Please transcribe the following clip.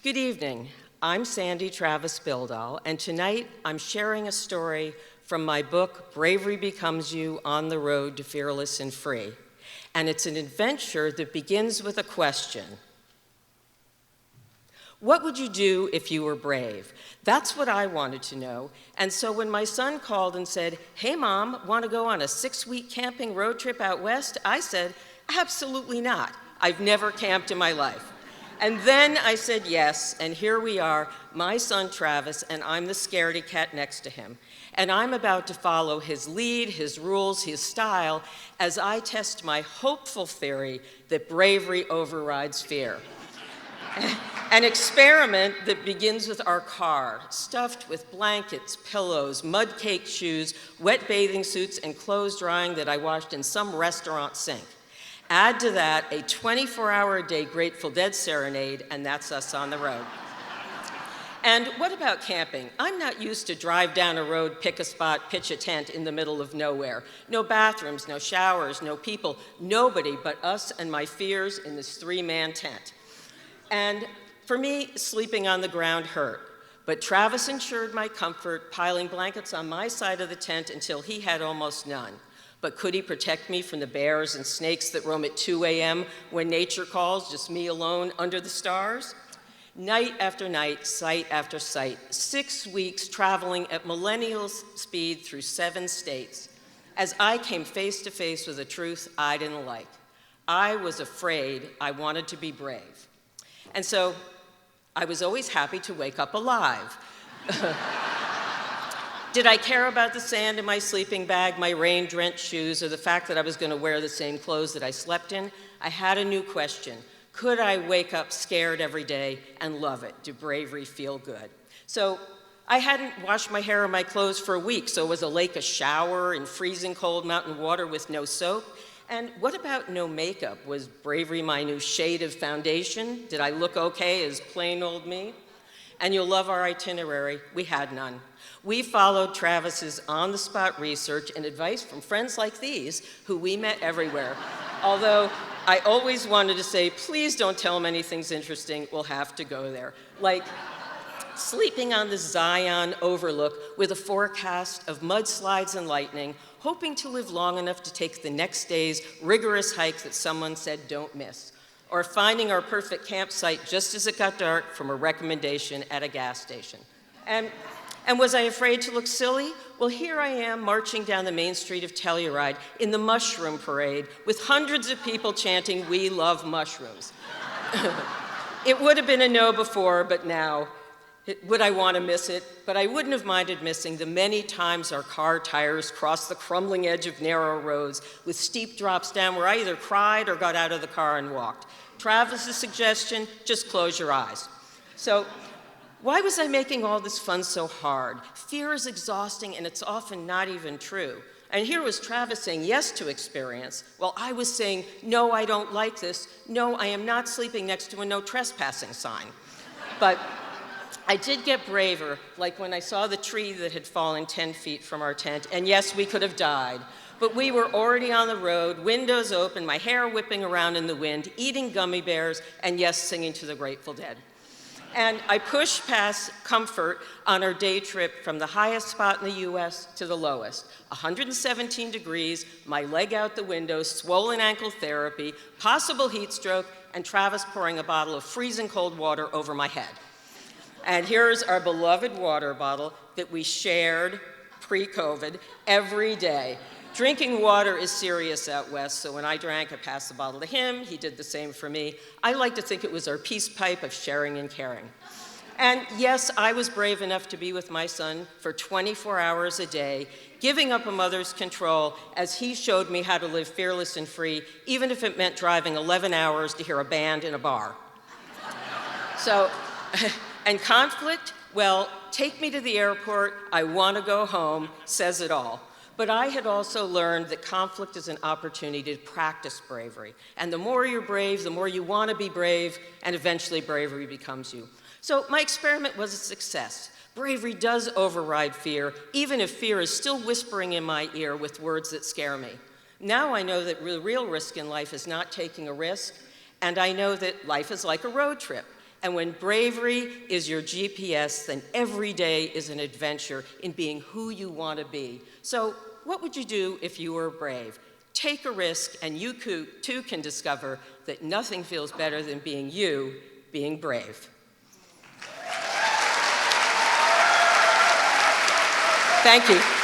Good evening. I'm Sandy Travis Bildahl, and tonight I'm sharing a story from my book, Bravery Becomes You: On the Road to Fearless and Free. And it's an adventure that begins with a question. What would you do if you were brave? That's what I wanted to know. And so when my son called and said, "Hey, Mom, want to go on a 6-week camping road trip out west?" I said, "Absolutely not. I've never camped in my life." And then I said yes, and here we are, my son Travis, and I'm the scaredy cat next to him. And I'm about to follow his lead, his rules, his style, as I test my hopeful theory that bravery overrides fear. An experiment that begins with our car, stuffed with blankets, pillows, mud-caked shoes, wet bathing suits, and clothes drying that I washed in some restaurant sink. Add to that a 24-hour-a-day Grateful Dead serenade, and that's us on the road. And what about camping? I'm not used to drive down a road, pick a spot, pitch a tent in the middle of nowhere. No bathrooms, no showers, no people, nobody but us and my fears in this 3-man tent. And for me, sleeping on the ground hurt. But Travis ensured my comfort, piling blankets on my side of the tent until he had almost none. But could he protect me from the bears and snakes that roam at 2 a.m. when nature calls, just me alone under the stars? Night after night, sight after sight, 6 weeks traveling at millennial speed through 7 states, as I came face to face with a truth I didn't like. I was afraid. I wanted to be brave. And so I was always happy to wake up alive. Did I care about the sand in my sleeping bag, my rain-drenched shoes, or the fact that I was going to wear the same clothes that I slept in? I had a new question. Could I wake up scared every day and love it? Did bravery feel good? So I hadn't washed my hair or my clothes for a week, so was a lake a shower in freezing cold mountain water with no soap? And what about no makeup? Was bravery my new shade of foundation? Did I look okay as plain old me? And you'll love our itinerary. We had none. We followed Travis's on-the-spot research and advice from friends like these, who we met everywhere. Although I always wanted to say, please don't tell them anything's interesting, we'll have to go there. Like sleeping on the Zion overlook with a forecast of mudslides and lightning, hoping to live long enough to take the next day's rigorous hike that someone said don't miss. Or finding our perfect campsite just as it got dark from a recommendation at a gas station. And was I afraid to look silly? Well, here I am marching down the main street of Telluride in the mushroom parade with hundreds of people chanting, "We love mushrooms." It would have been a no before, but now, would I want to miss it? But I wouldn't have minded missing the many times our car tires crossed the crumbling edge of narrow roads with steep drops down where I either cried or got out of the car and walked. Travis's suggestion, just close your eyes. So, why was I making all this fun so hard? Fear is exhausting, and it's often not even true. And here was Travis saying yes to experience, while I was saying, no, I don't like this. No, I am not sleeping next to a no trespassing sign. But I did get braver, like when I saw the tree that had fallen 10 feet from our tent, and yes, we could have died. But we were already on the road, windows open, my hair whipping around in the wind, eating gummy bears, and yes, singing to the Grateful Dead. And I pushed past comfort on our day trip from the highest spot in the US to the lowest. 117 degrees, my leg out the window, swollen ankle therapy, possible heat stroke, and Travis pouring a bottle of freezing cold water over my head. And here's our beloved water bottle that we shared pre-COVID every day. Drinking water is serious out west, so when I drank, I passed the bottle to him. He did the same for me. I like to think it was our peace pipe of sharing and caring. And yes, I was brave enough to be with my son for 24 hours a day, giving up a mother's control as he showed me how to live fearless and free, even if it meant driving 11 hours to hear a band in a bar. So, and conflict? Well, take me to the airport, I want to go home, says it all. But I had also learned that conflict is an opportunity to practice bravery. And the more you're brave, the more you want to be brave, and eventually bravery becomes you. So my experiment was a success. Bravery does override fear, even if fear is still whispering in my ear with words that scare me. Now I know that the real risk in life is not taking a risk, and I know that life is like a road trip. And when bravery is your GPS, then every day is an adventure in being who you want to be. So what would you do if you were brave? Take a risk, and you too can discover that nothing feels better than being you, being brave. Thank you.